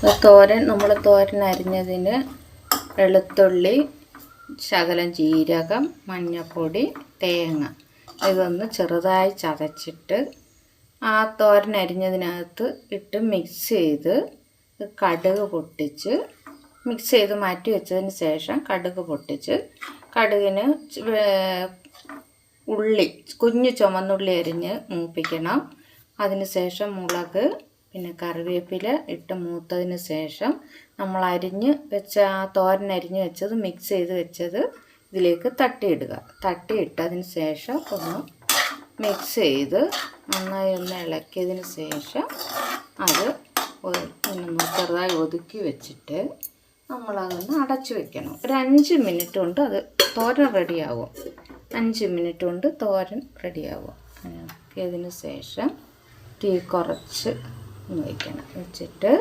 തോരൻ അരിഞ്ഞതിന് വെളുത്തുള്ളി, ശകലം ജീരകം, മഞ്ഞൾപ്പൊടി, തേങ്ങ ഇതൊന്ന് ചെറുതായി ചതച്ചിട്ട് ആ തോരൻ അരിഞ്ഞതിനകത്ത് ഇട്ട് മിക്സ് ചെയ്ത് കടുക് പൊട്ടിച്ച് മിക്സ് ചെയ്ത് മാറ്റി വെച്ചതിന് ശേഷം കടുക് പൊട്ടിച്ച് കടുകിന് ഉള്ളി കുഞ്ഞു ചുമന്നുള്ളി അരിഞ്ഞ് മൂപ്പിക്കണം. അതിന് ശേഷം മുളക് പിന്നെ കറിവേപ്പില ഇട്ട് മൂത്തതിന് ശേഷം നമ്മൾ അരിഞ്ഞ് വെച്ച ആ തോരൻ അരിഞ്ഞ് വെച്ചത് മിക്സ് ചെയ്ത് വെച്ചത് ഇതിലേക്ക് തട്ടിയിട്ടതിന് ശേഷം ഒന്ന് മിക്സ് ചെയ്ത് നന്നായി ഒന്ന് ഇളക്കിയതിന് ശേഷം അത് ഒന്ന് ചെറുതായി ഒതുക്കി വെച്ചിട്ട് നമ്മളതൊന്ന് അടച്ചു വെക്കണം. ഒരു 5 മിനിറ്റ് കൊണ്ട് അത് തോരൻ റെഡിയാവും. 5 മിനിറ്റ് കൊണ്ട് തോരൻ റെഡിയാവും. ഇളക്കിയതിന് ശേഷം തീ കുറച്ച് ഒന്ന് വയ്ക്കണം. വെച്ചിട്ട്